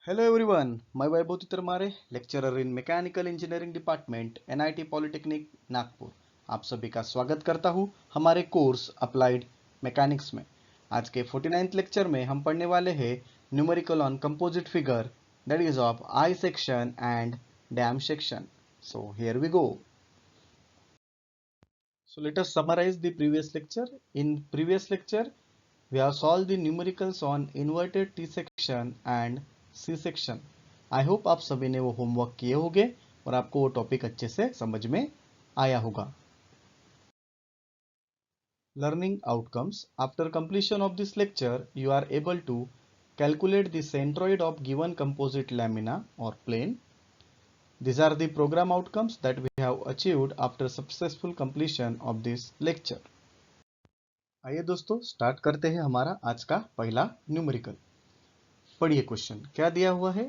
Hello everyone, मैं Vaibhav Titarmare lecturer in mechanical engineering department NIT polytechnic Nagpur. आप सभी का स्वागत करता हूं हमारे कोर्स अप्लाइड मैकेनिक्स में। आज के 49th लेक्चर में हम पढ़ने वाले हैं numerical on composite figure that is of I section and dam section. So here we go. So let us summarize the previous lecture. In previous lecture we have solved the numericals on inverted T section and C section. I hope आप सभी ने वो homework किए होंगे और आपको वो topic अच्छे से समझ में आया होगा। Learning outcomes. After completion of this lecture, you are able to calculate the centroid of given composite lamina or plane. These are the program outcomes that we have achieved after successful completion of this lecture. आइए दोस्तों start करते हैं हमारा आज का पहला numerical. पढ़िए question क्या दिया हुआ है।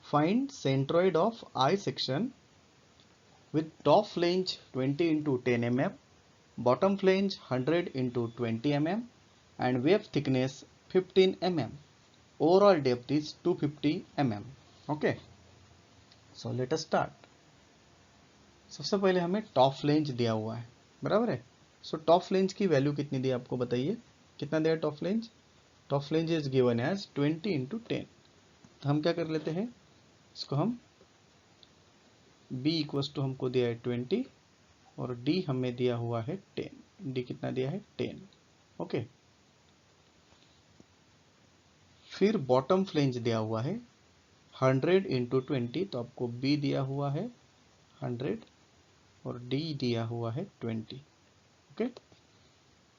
Find centroid of I section with top flange 20 into 10 mm, bottom flange 100 into 20 mm and wave thickness 15 mm. Overall depth is 250 mm. Okay, so let us start. सबसे पहले हमें टॉप फ्लेंज दिया हुआ है, बराबर है। सो टॉप फ्लेंज की value कितनी दी आपको बताइए, कितना दिया top flange. Top flange is given as 20 into 10। तो हम क्या कर लेते हैं, इसको हम b इक्वल्स टू हमको दिया है 20 और d हमें दिया हुआ है 10। d कितना दिया है 10। ओके, फिर बॉटम फ्लेंज दिया हुआ है 100 इंटू 20, तो आपको b दिया हुआ है 100 और d दिया हुआ है 20। ओके,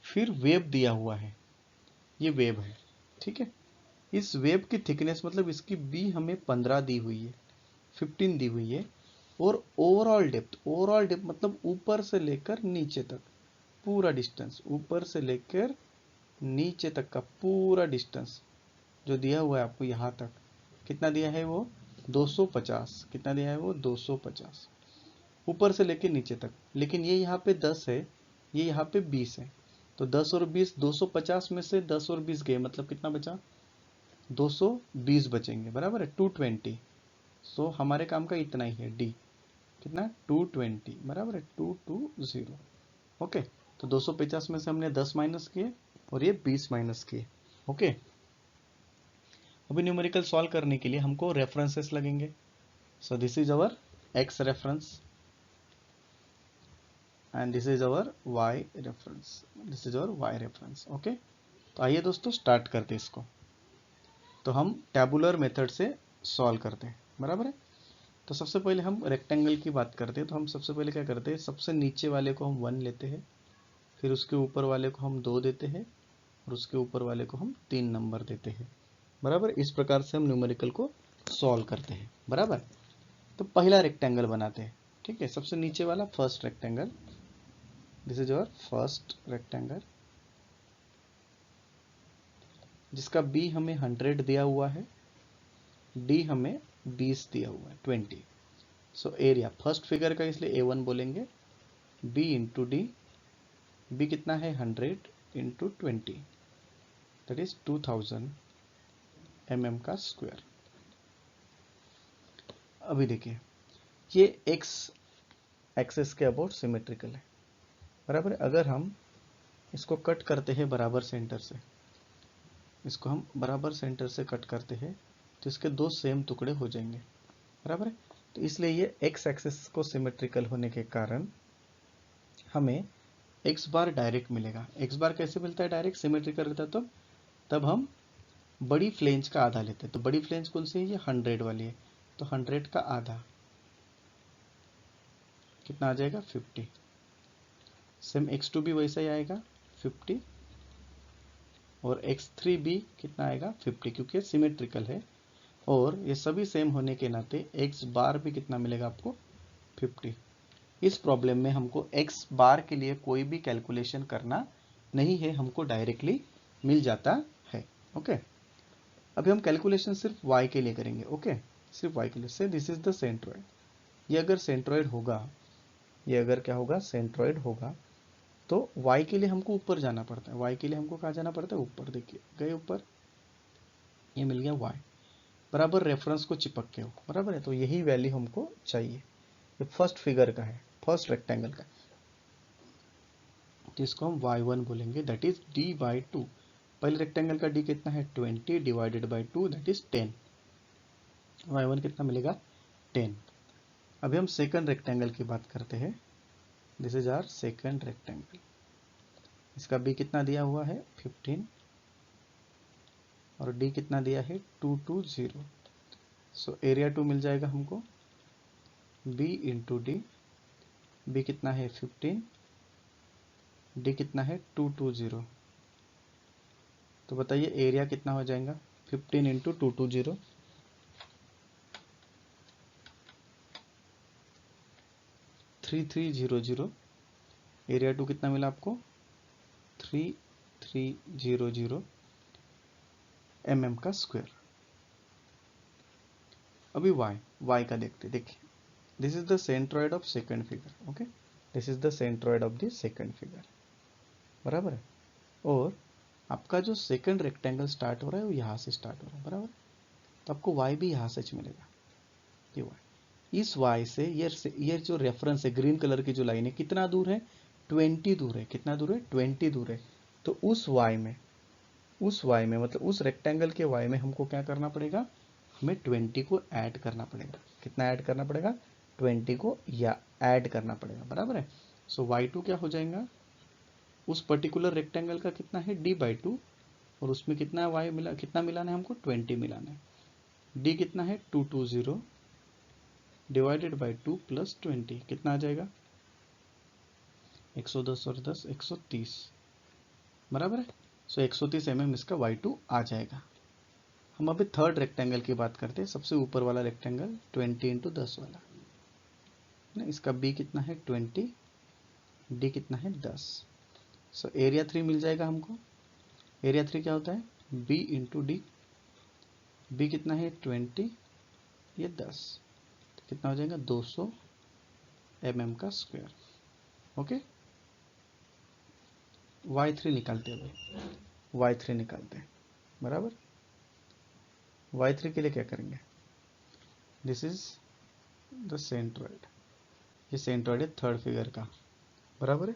फिर वेव दिया हुआ है, ये वेव है, ठीक है। इस वेव की थिकनेस मतलब इसकी b हमें 15 दी हुई है, 15 दी हुई है। और ओवरऑल डेप्थ मतलब ऊपर से लेकर नीचे तक पूरा डिस्टेंस, ऊपर से लेकर नीचे तक का पूरा डिस्टेंस जो दिया हुआ है आपको यहाँ तक, कितना दिया है वो 250। कितना दिया है वो 250 ऊपर से लेकर नीचे तक। लेकिन ये यहाँ पे 10 है, ये यहाँ पे 20 है, तो 10 और 20, 250 में से 10 और 20 गए, मतलब कितना बचा 220 बचेंगे, बराबर है 220। सो हमारे काम का इतना ही है, डी कितना 220, बराबर है 220। ओके, तो 250 में से हमने 10 माइनस किए और ये 20 माइनस किए। ओके, अभी न्यूमेरिकल सॉल्व करने के लिए हमको रेफरेंसेस लगेंगे। So this is our X reference and this is our Y reference, this is our Y reference. Okay, तो आइए दोस्तों स्टार्ट करते हैं इसको। तो हम टैबुलर मेथड से सॉल्व करते हैं, बराबर है। तो सबसे पहले हम रेक्टेंगल की बात करते हैं, तो हम सबसे पहले क्या करते हैं, सबसे नीचे वाले को हम 1 लेते हैं, फिर उसके ऊपर वाले को हम 2 देते हैं और उसके ऊपर वाले को हम 3 नंबर देते हैं, बराबर। इस प्रकार से हम न्यूमेरिकल को सॉल्व करते हैं, बराबर। तो पहला रेक्टेंगल बनाते हैं, ठीक है। सबसे नीचे वाला first rectangle, this is our first rectangle, जिसका बी हमें 100 दिया हुआ है, डी हमें 20 दिया हुआ है 20। सो एरिया फर्स्ट फिगर का इसलिए A1 बोलेंगे, बी इंटू डी, बी कितना है 100 इंटू 20, दैट इज 2000 mm का स्क्वायर। अभी देखिए ये x एक्सेस के अबाउट सिमेट्रिकल है, बराबर। अगर हम इसको कट करते हैं बराबर सेंटर से, इसको हम बराबर सेंटर से कट करते हैं तो इसके दो सेम टुकड़े हो जाएंगे, बराबर है। तो इसलिए ये x एक्सेस को सिमेट्रिकल होने के कारण हमें x बार डायरेक्ट मिलेगा। x बार कैसे मिलता है डायरेक्ट, सिमेट्रिकल रहता है तो तब हम बड़ी फ्लेंज का आधा लेते हैं। तो बड़ी फ्लेंज कौन सी है, ये 100 वाली है, तो 100 का आधा कितना आ जाएगा 50। सेम x2 भी वैसा ही आएगा 50 और x3 भी कितना आएगा 50, क्योंकि सिमेट्रिकल है और ये सभी सेम होने के नाते x बार भी कितना मिलेगा आपको 50। इस प्रॉब्लम में हमको x बार के लिए कोई भी कैलकुलेशन करना नहीं है, हमको डायरेक्टली मिल जाता है। ओके, अभी हम कैलकुलेशन सिर्फ y के लिए करेंगे। ओके, सिर्फ y के लिए। से दिस इज द सेंट्रॉइड, ये अगर सेंट्रॉइड होगा, ये अगर क्या होगा सेंट्रॉइड होगा, तो y के लिए हमको ऊपर जाना पड़ता है। y के लिए हमको कहाँ जाना पड़ता है, ऊपर। देखिए गए ऊपर, ये मिल गया y, बराबर रेफरेंस को चिपक के हो, बराबर है। तो यही वैल्यू हमको चाहिए। ये फर्स्ट फिगर का है, फर्स्ट रेक्टेंगल का, जिसको हम y1 बोलेंगे, दैट इज d/2। पहले रेक्टेंगल का d कितना है 20 divided by 2 that is 10। y1 कितना मिलेगा 10। अभी हम सेकंड रेक्टेंगल की बात करते हैं। This is our second rectangle. इसका b कितना दिया हुआ है 15 और d कितना दिया है 220। सो एरिया 2 मिल जाएगा हमको b इंटू डी। b कितना है 15, d कितना है 220। तो बताइए एरिया कितना हो जाएगा 15 इंटू 220, 3300। एरिया 2 कितना मिला आपको 3300 mm का स्क्वायर। अभी y का देखिए this is the centroid of second figure. Okay, this is the centroid of the second figure, बराबर है। और आपका जो सेकंड रेक्टेंगल स्टार्ट हो रहा है वो यहाँ से स्टार्ट हो रहा है, बराबर। तो आपको y भी यहाँ से मिलेगा। ये y, इस y से ये जो रेफरेंस है ग्रीन कलर की जो लाइन है कितना दूर है 20 दूर है। कितना दूर है 20 दूर है। तो उस y में मतलब उस रेक्टेंगल के y में हमको क्या करना पड़ेगा, हमें 20 को ऐड करना पड़ेगा। कितना ऐड करना पड़ेगा 20 को या ऐड करना पड़ेगा, बराबर है। सो y2 क्या हो जाएगा, उस पर्टिकुलर रेक्टेंगल का कितना है d/2 और उसमें कितना y मिला, कितना मिलाना है हमको 20 मिलाना है। d कितना है 220 डिवाइडेड बाई 2 प्लस 20 कितना आ जाएगा 110 और 10 130, बराबर है। सो 130 mm इसका y2 आ जाएगा। हम अभी थर्ड रेक्टेंगल की बात करते हैं, सबसे ऊपर वाला रेक्टेंगल 20 इंटू 10 वाला ना। इसका b कितना है 20, d कितना है 10। सो एरिया 3 मिल जाएगा हमको। एरिया 3 क्या होता है b इंटू डी। b कितना है 20, ये 10, तो कितना हो जाएगा 200 mm का स्क्वायर। ओके, y3 निकालते हैं भाई, y3 निकालते हैं, बराबर। y3 के लिए क्या करेंगे, दिस इज द सेंट्रॉइड। ये सेंट्रॉइड है थर्ड फिगर का, बराबर है।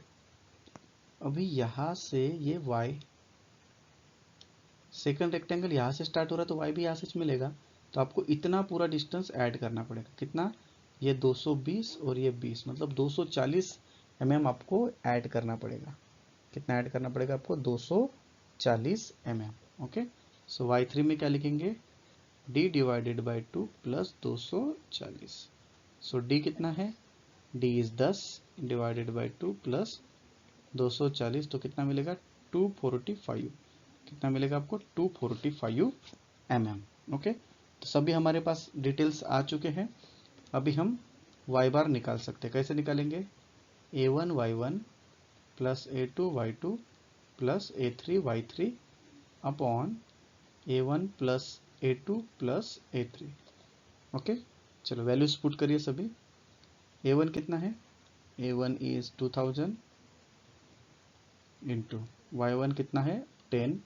अभी यहाँ से ये y, सेकंड रेक्टेंगल यहाँ से स्टार्ट हो रहा है तो y भी यहाँ से मिलेगा। तो आपको इतना पूरा डिस्टेंस ऐड करना पड़ेगा। कितना, ये 220 और ये 20 मतलब 240 mm आपको ऐड करना पड़ेगा। कितना ऐड करना पड़ेगा आपको 240 mm। ओके, सो y3 में क्या लिखेंगे d divided by 2 plus 240। So d कितना है, d is 10 divided by 2 plus 240, तो कितना मिलेगा 245। कितना मिलेगा आपको 245 mm। ओके, तो सभी हमारे पास डिटेल्स आ चुके हैं। अभी हम y बार निकाल सकते हैं। कैसे निकालेंगे, a1 y1 plus a2 y2 plus a3 y3 upon a1 plus a2 plus a3। Okay, चलो वैल्यूज पुट करिए सभी। a1 कितना है, a1 इज 2000 इंटू y1 कितना है 10,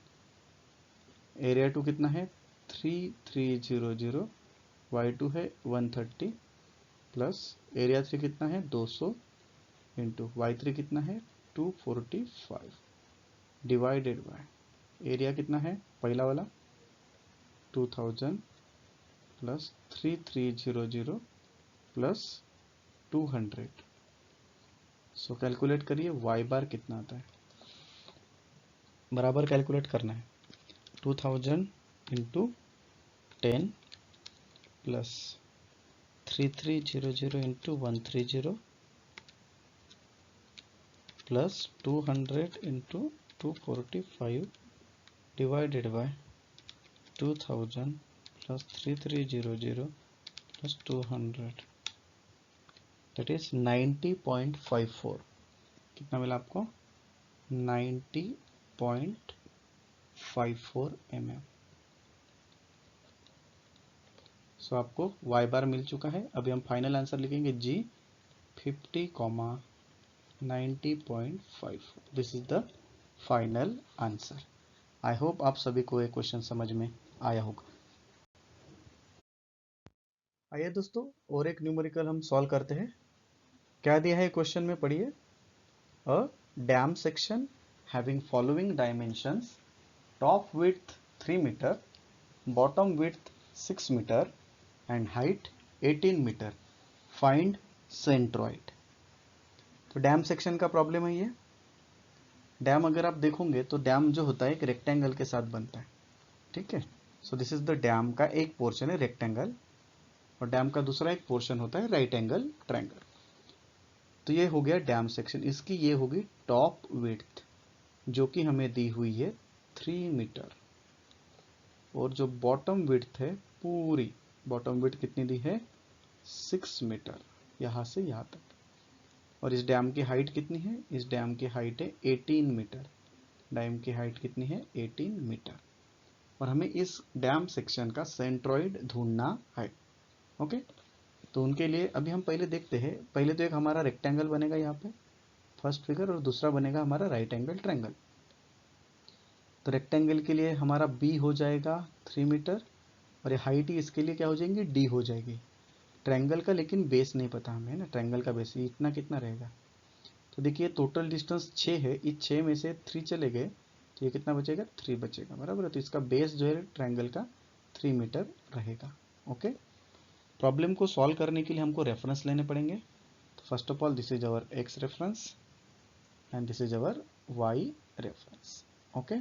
एरिया 2 कितना है 3300, y2 है 130 प्लस एरिया 3 कितना है 200 इंटू y3 कितना है 245 डिवाइडेड बाय एरिया कितना है पहला वाला 2000 प्लस 3300 प्लस 200। सो कैलकुलेट करिए y बार कितना आता है, बराबर कैलकुलेट करना है 2000 into 10 plus 3300 into 130 plus 200 into 245 divided by 2000 plus 3300 plus 200 that is 90.54। कितना मिला आपको 90.54 mm। सो आपको y बार मिल चुका है। अभी हम फाइनल आंसर लिखेंगे g 50, 90.54। This is the final answer. I hope आप सभी को ये क्वेश्चन समझ में आया होगा। आइए दोस्तों और एक न्यूमेरिकल हम सॉल्व करते हैं। क्या दिया है क्वेश्चन में, पढ़िए। A dam section having following dimensions, top width 3 meter, bottom width 6 meter and height 18 meter, find centroid. तो डैम सेक्शन का प्रॉब्लम है ये। डैम अगर आप देखोगे तो डैम जो होता है एक रेक्टेंगल के साथ बनता है, ठीक है। सो दिस इज द डैम का एक पोर्शन है रेक्टेंगल, और डैम का दूसरा एक पोर्शन होता है राइट एंगल ट्रायंगल। तो ये हो गया डैम सेक्शन। इसकी ये होगी टॉप विड्थ जो कि हमें दी हुई है 3 मीटर, और जो बॉटम विड्थ है पूरी बॉटम विड्थ कितनी दी है 6 मीटर, यहाँ से यहाँ तक। और इस डैम की हाइट कितनी है, इस डैम की हाइट है 18 मीटर। डैम की हाइट कितनी है 18 मीटर, और हमें इस डैम सेक्शन का सेंट्रॉइड ढूंढना है। ओके, तो उनके लिए अभी हम पहले देखते हैं। पहले तो एक हमारा रेक्टेंगल बनेगा यहाँ पे फर्स्ट फिगर, और दूसरा बनेगा हमारा राइट एंगल ट्रायंगल। तो रेक्टेंगल के लिए हमारा बी हो जाएगा 3 मीटर, और ये हाइट ही इसके लिए क्या हो जाएंगी डी हो जाएगी। ट्रायंगल का लेकिन बेस नहीं पता हमें, है ना, ट्रायंगल का बेस इतना कितना रहेगा। तो देखिए टोटल डिस्टेंस 6 है, इस 6 में से 3 चले गए तो ये कितना बचेगा 3 बचेगा, बराबर है। तो इसका बेस जो है ट्रायंगल का 3 मीटर रहेगा। ओके, प्रॉब्लम को सॉल्व करने के लिए हमको रेफरेंस लेने पड़ेंगे। तो first of all this is our X reference and this is our Y reference. Okay,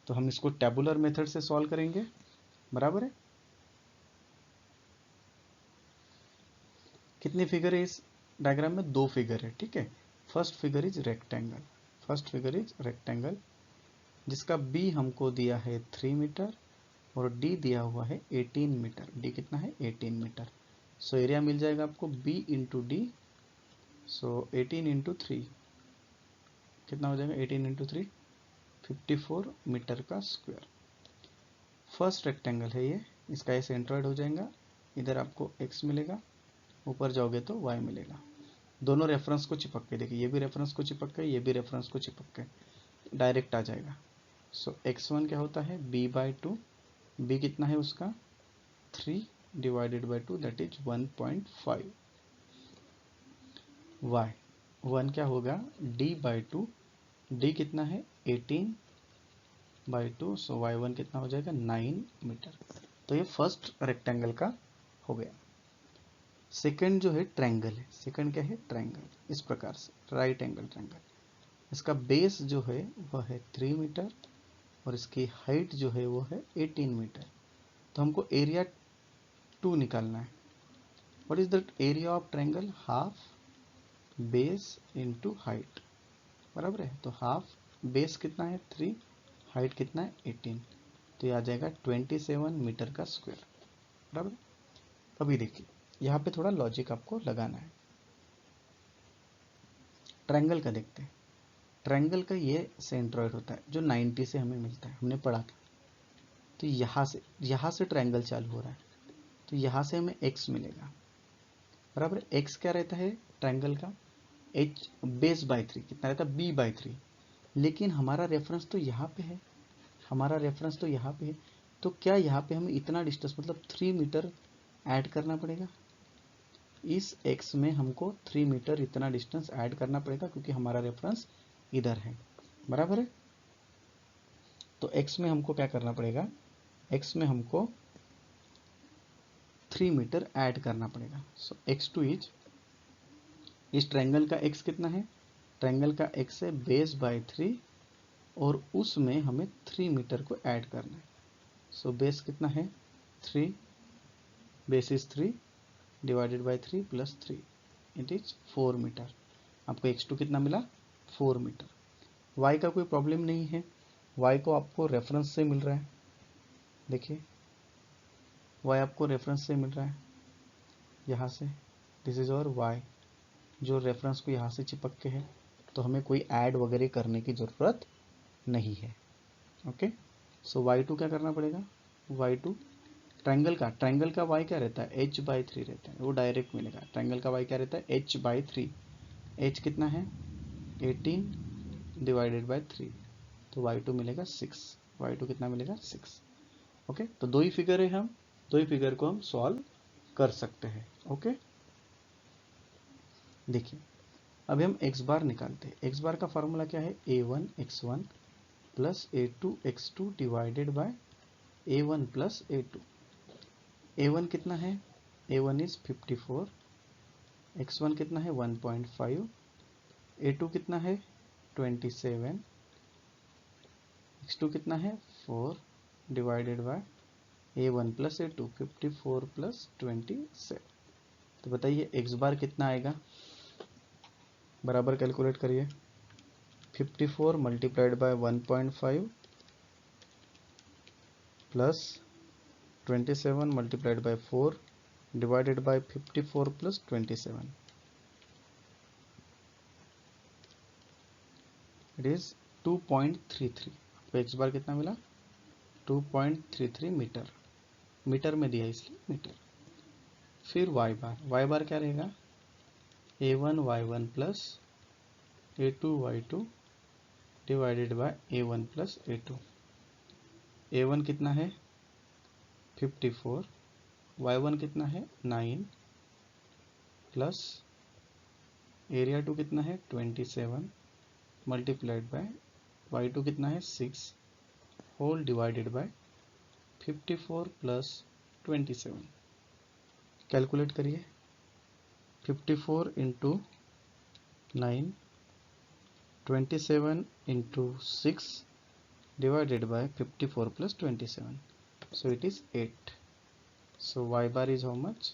तो हम इसको टेबुलर मेथड से सॉल्व करेंगे, बराबर है। कितनी फिगर है इस डायग्राम में, 2 फिगर है, ठीक है। First figure is rectangle, first figure is rectangle जिसका बी हमको दिया है 3 मीटर और डी दिया हुआ है 18 मीटर। डी कितना है 18 मीटर। सो एरिया मिल जाएगा आपको बी इंटू डी। सो 18 इंटू 3 कितना हो जाएगा, 18 इंटू 3 54 मीटर का स्क्वायर। फर्स्ट रेक्टेंगल है ये, इसका ये सेंट्रॉइड हो जाएगा। इधर आपको x मिलेगा, ऊपर जाओगे तो y मिलेगा। दोनों रेफरेंस को चिपक के देखिए, ये भी रेफरेंस को चिपक के, ये भी रेफरेंस को चिपक के डायरेक्ट आ जाएगा। सो x1 क्या होता है b/2, b कितना है उसका 3 divided by 2 that is 1.5। y 1 क्या होगा d/2, d कितना है 18/2, सो y1 कितना हो जाएगा 9 मीटर। तो ये फर्स्ट रेक्टेंगल का हो गया। सेकंड जो है ट्रायंगल है, सेकंड क्या है ट्रायंगल, इस प्रकार से राइट एंगल ट्रायंगल। इसका बेस जो है वह है 3 मीटर और इसकी हाइट जो है वो है 18 मीटर। तो हमको एरिया 2 निकालना है। What is the area of triangle, half base into height, बराबर है। तो हाफ बेस कितना है 3, हाइट कितना है 18, तो ये आ जाएगा 27 मीटर का स्क्वायर, बराबर। अभी देखिए यहाँ पे थोड़ा लॉजिक आपको लगाना है। ट्रायंगल का देखते हैं। ट्रायंगल का ये सेंट्रॉइड होता है जो 90 से हमें मिलता है, हमने पढ़ा था। तो यहाँ से ट्रायंगल चालू हो रहा है, तो यहाँ से हमें x मिलेगा, बराबर। x क्या रहता है ट्रायंगल का, h बेस बाई 3 कितना रहता है b/3, लेकिन हमारा रेफरेंस तो यहाँ पे है, हमारा रेफरेंस तो यहाँ पे है। तो क्या यहाँ पे हमें इतना डिस्टेंस मतलब 3 मीटर ऐड करना पड़ेगा। इस x में हमको 3 मीटर इतना डिस्टेंस ऐड करना पड़ेगा क्योंकि हमारा रेफरेंस इधर है, बराबर है। तो x में हमको क्या करना पड़ेगा, x में हमको 3 मीटर ऐड करना पड़ेगा। सो x2 इज, इस ट्रायंगल का x कितना है, ट्रायंगल का x है बेस बाय 3 और उसमें हमें 3 मीटर को ऐड करना है। सो बेस कितना है 3, base is 3 divided by 3 plus 3 it is 4 metre. आपको x2 कितना मिला 4 मीटर। y का कोई प्रॉब्लम नहीं है, y को आपको रेफरेंस से मिल रहा है। देखिए y आपको रेफरेंस से मिल रहा है यहाँ से, दिस इज और y जो रेफरेंस को यहाँ से चिपक के है, तो हमें कोई ऐड वगैरह करने की ज़रूरत नहीं है। ओके, सो y2 क्या करना पड़ेगा, y2 ट्रायंगल का y क्या रहता है h/3 रहता है, वो डायरेक्ट मिलेगा। ट्रायंगल का y क्या रहता है h/3, h कितना है 18 डिवाइडेड बाय 3, तो y2 मिलेगा 6, y2 कितना मिलेगा 6। ओके, तो दो ही फिगर है, हम दो ही फिगर को हम सॉल्व कर सकते हैं। ओके, देखिए अभी हम x बार निकालते हैं। x बार का फॉर्मूला क्या है, a1 x1 plus a2 x2 divided by a1 plus a2। a1 कितना है, a1 इज 54, x1 कितना है 1.5, a2 कितना है 27, x2 कितना है 4 divided by a1 plus a2, 54 plus 27। तो बताइए x बार कितना आएगा, बराबर कैलकुलेट करिए। 54 multiplied by 1.5 plus 27 multiplied by 4 divided by 54 plus 27, it is 2.33। आपको एक्स बार कितना मिला, 2.33 मीटर, मीटर में दिया इसलिए मीटर। फिर वाई बार क्या रहेगा, a1 y1 plus a2 y2 divided by a1 plus a2। a1 कितना है 54, y1 कितना है 9 प्लस एरिया 2 कितना है 27 मल्टीप्लाइड बाय y2 कितना है 6 whole divided by 54 plus 27। Calculate करिए, 54 into 9, 27 into 6 divided by 54 plus 27, so it is 8, so y bar is how much,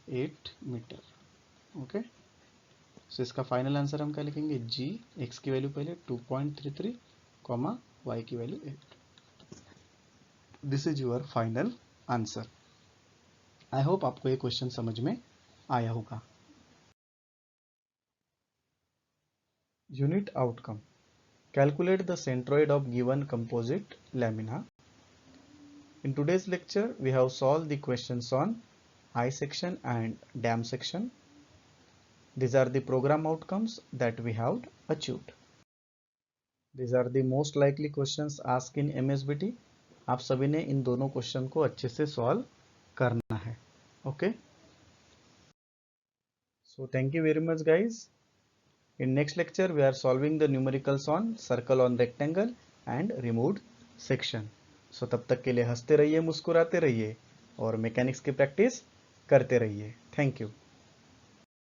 8 meter. Okay, so इसका फाइनल आंसर हम क्या लिखेंगे, g, x की वैल्यू पहले 2.33 कॉमा y की value 8। This is your final answer. I hope आपको ये question समझ में आया होगा। Unit outcome, calculate the centroid of given composite lamina. In today's lecture, we have solved the questions on eye section and dam section. These are the program outcomes that we have achieved. These are the most likely questions asked in MSBT. आप सभी ने इन दोनों question को अच्छे से solve करना है। Okay, so thank you very much guys. In next lecture, we are solving the numericals on circle on rectangle and removed section. So तब तक के लिए हंसते रहिए, मुस्कुराते रहिए और मैकेनिक्स की प्रैक्टिस करते रहिए। Thank you.